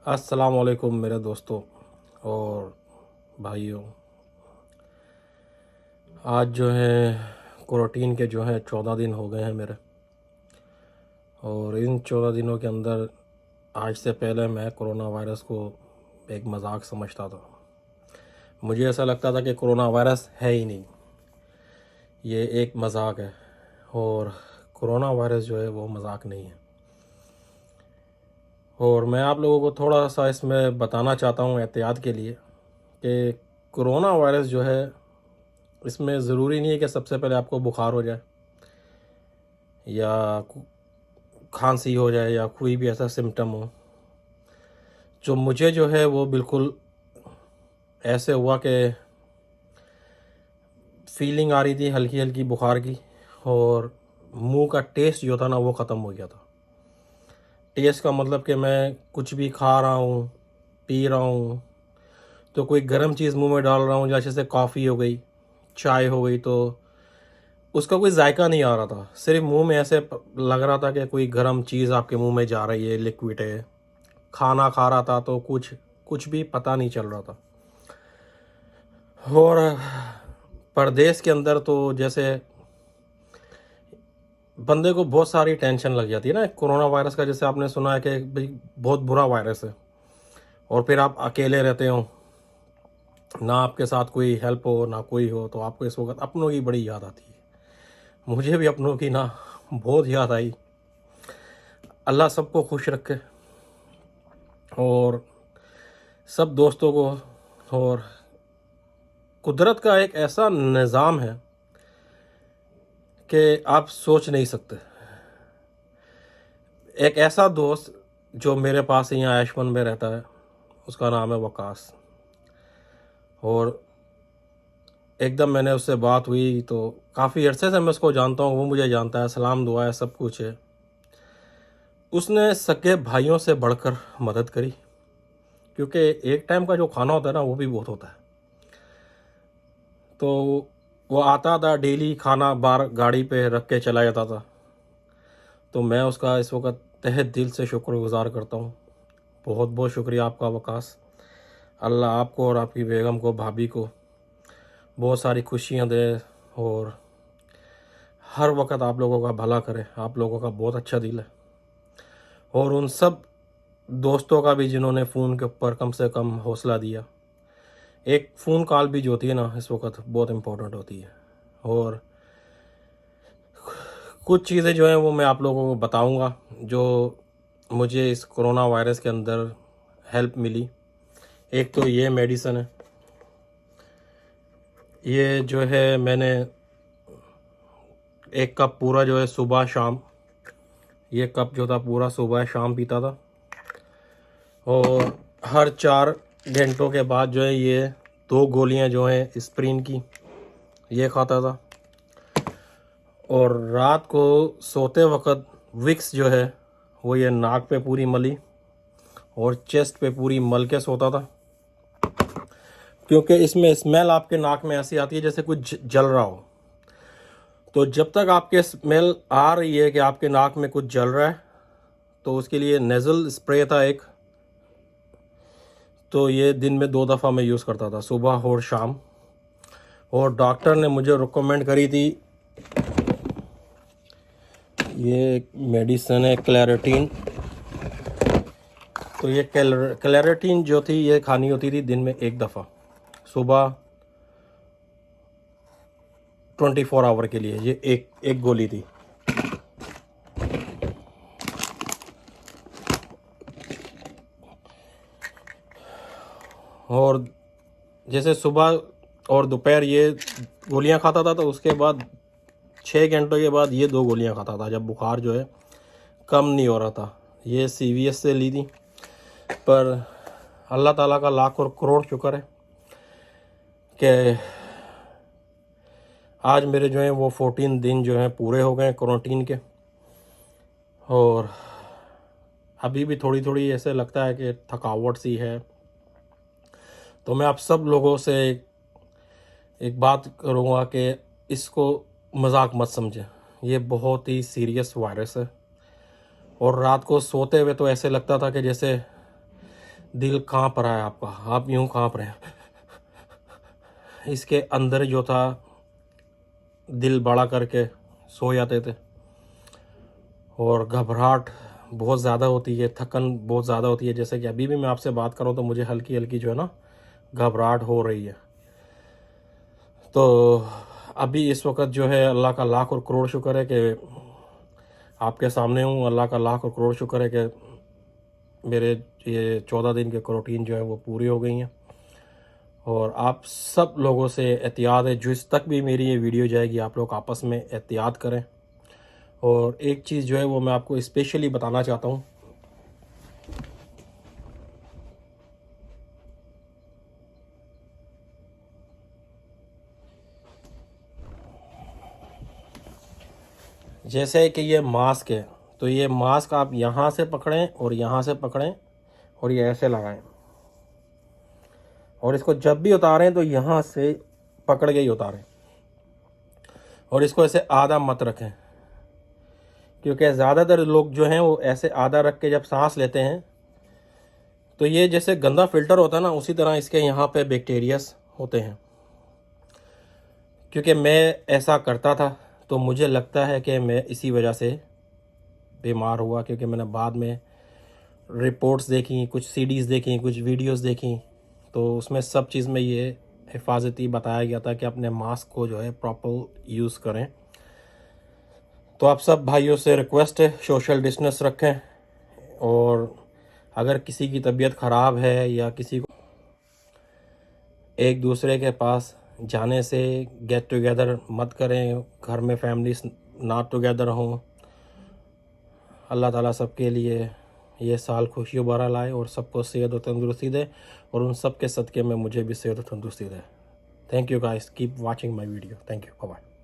अस्सलाम वालेकुम मेरे दोस्तों और भाइयों। आज जो है क्वारंटीन के जो है 14 दिन हो गए हैं मेरे। और इन 14 दिनों के अंदर आज से पहले मैं कोरोना वायरस को एक मजाक समझता था। मुझे ऐसा लगता था कि कोरोना वायरस है ही नहीं, ये एक मजाक है। और कोरोना वायरस जो है वो मजाक नहीं है। और मैं आप लोगों को थोड़ा सा इसमें बताना चाहता हूँ एहतियात के लिए कि कोरोना वायरस जो है, इसमें ज़रूरी नहीं है कि सबसे पहले आपको बुखार हो जाए या खांसी हो जाए या कोई भी ऐसा सिम्टम हो। जो मुझे जो है वो बिल्कुल ऐसे हुआ कि फीलिंग आ रही थी हल्की हल्की बुखार की, और मुंह का टेस्ट जो था ना वो ख़त्म हो गया था। टेस्ट का मतलब कि मैं कुछ भी खा रहा हूँ, पी रहा हूँ, तो कोई गर्म चीज़ मुंह में डाल रहा हूँ, जैसे कॉफ़ी हो गई, चाय हो गई, तो उसका कोई जायका नहीं आ रहा था। सिर्फ मुंह में ऐसे लग रहा था कि कोई गर्म चीज़ आपके मुंह में जा रही है, लिक्विड है। खाना खा रहा था तो कुछ कुछ भी पता नहीं चल रहा था। और परदेश के अंदर तो जैसे बंदे को बहुत सारी टेंशन लग जाती है ना कोरोना वायरस का। जैसे आपने सुना है कि भाई बहुत बुरा वायरस है, और फिर आप अकेले रहते हो, ना आपके साथ कोई हेल्प हो ना कोई हो, तो आपको इस वक्त अपनों की बड़ी याद आती है। मुझे भी अपनों की ना बहुत याद आई। अल्लाह सबको खुश रखे और सब दोस्तों को। और कुदरत का एक ऐसा निज़ाम है कि आप सोच नहीं सकते। एक ऐसा दोस्त जो मेरे पास ही यहाँ ऐशवन में रहता है, उसका नाम है वकास। और एकदम मैंने उससे बात हुई तो काफ़ी अरसे से मैं उसको जानता हूँ, वो मुझे जानता है, सलाम दुआ है, सब कुछ है। उसने सगे भाइयों से बढ़कर मदद करी, क्योंकि एक टाइम का जो खाना होता है ना वो भी बहुत होता है। तो वो आता था डेली, खाना बाहर गाड़ी पे रख के चला जाता था। तो मैं उसका इस वक्त तहे दिल से शुक्रगुजार करता हूँ। बहुत बहुत शुक्रिया आपका वकास। अल्लाह आपको और आपकी बेगम को, भाभी को बहुत सारी खुशियाँ दे, और हर वक्त आप लोगों का भला करे। आप लोगों का बहुत अच्छा दिल है। और उन सब दोस्तों का भी जिन्होंने फ़ोन के ऊपर कम से कम हौसला दिया। एक फ़ोन कॉल भी जो होती है ना इस वक्त बहुत इम्पोर्टेंट होती है। और कुछ चीज़ें जो हैं वो मैं आप लोगों को बताऊंगा जो मुझे इस कोरोना वायरस के अंदर हेल्प मिली। एक तो ये मेडिसन है, ये जो है मैंने एक कप पूरा जो है सुबह शाम, ये कप जो था पूरा सुबह शाम पीता था। और हर 4 घंटों के बाद जो है ये 2 गोलियां जो हैं एस्प्रिन की, ये खाता था। और रात को सोते वक्त विक्स जो है वो ये नाक पे पूरी मली और चेस्ट पे पूरी मल के सोता था, क्योंकि इसमें स्मेल आपके नाक में ऐसी आती है जैसे कुछ जल रहा हो। तो जब तक आपके स्मेल आ रही है कि आपके नाक में कुछ जल रहा है, तो उसके लिए नेज़ल स्प्रे था एक, तो ये दिन में 2 दफ़ा मैं यूज़ करता था, सुबह और शाम। और डॉक्टर ने मुझे रिकमेंड करी थी, ये मेडिसन है क्लैरिटीन। तो ये क्लैरिटीन जो थी ये खानी होती थी दिन में 1 दफ़ा, सुबह 24 आवर के लिए। ये एक एक गोली थी। और जैसे सुबह और दोपहर ये गोलियां खाता था, तो उसके बाद 6 घंटों के बाद ये 2 गोलियां खाता था, जब बुखार जो है कम नहीं हो रहा था। ये CVS से ली थी, पर अल्लाह ताला का लाख और करोड़ शुक्र है कि आज मेरे जो हैं वो 14 दिन जो हैं पूरे हो गए क्वारंटीन के। और अभी भी थोड़ी थोड़ी ऐसे लगता है कि थकावट सी है। तो मैं आप सब लोगों से एक बात करूँगा कि इसको मजाक मत समझें, ये बहुत ही सीरियस वायरस है। और रात को सोते हुए तो ऐसे लगता था कि जैसे दिल कांप रहा है आपका, आप यूं कांप रहे हैं। इसके अंदर जो था दिल बड़ा करके सो जाते थे, और घबराहट बहुत ज़्यादा होती है, थकन बहुत ज़्यादा होती है। जैसे कि अभी भी मैं आपसे बात करूं तो मुझे हल्की हल्की जो है ना घबराहट हो रही है। तो अभी इस वक्त जो है अल्लाह का लाख और करोड़ शुक्र है कि आपके सामने हूँ। अल्लाह का लाख और करोड़ शुक्र है कि मेरे ये 14 दिन के क्रोटीन जो है वो पूरी हो गई हैं। और आप सब लोगों से एहतियात है, जिस तक भी मेरी ये वीडियो जाएगी आप लोग आपस में एहतियात करें। और एक चीज़ जो है वो मैं आपको स्पेशली बताना चाहता हूँ। जैसे कि ये मास्क है, तो ये मास्क आप यहाँ से पकड़ें और यहाँ से पकड़ें और ये ऐसे लगाएं, और इसको जब भी उतारें तो यहाँ से पकड़ के ही उतारें, और इसको ऐसे आधा मत रखें, क्योंकि ज़्यादातर लोग जो हैं वो ऐसे आधा रख के जब सांस लेते हैं तो ये जैसे गंदा फिल्टर होता है ना, उसी तरह इसके यहाँ पे बैक्टीरियास होते हैं। क्योंकि मैं ऐसा करता था तो मुझे लगता है कि मैं इसी वजह से बीमार हुआ, क्योंकि मैंने बाद में रिपोर्ट्स देखी, कुछ सीडीज़ देखी, कुछ वीडियोस देखी, तो उसमें सब चीज़ में ये हिफाजती बताया गया था कि अपने मास्क को जो है प्रॉपर यूज़ करें। तो आप सब भाइयों से रिक्वेस्ट है, सोशल डिस्टेंस रखें, और अगर किसी की तबीयत ख़राब है या किसी को एक दूसरे के पास जाने से गेट टुगेदर मत करें, घर में फैमिलीज ना टुगेदर हों। अल्लाह ताला सबके लिए ये साल खुशियों भरा लाए और सबको सेहत और तंदुरुस्ती दे, और उन सब के सदक़े में मुझे भी सेहत और तंदुरुस्ती दे। Thank you guys, keep watching my video. Thank you, bye bye.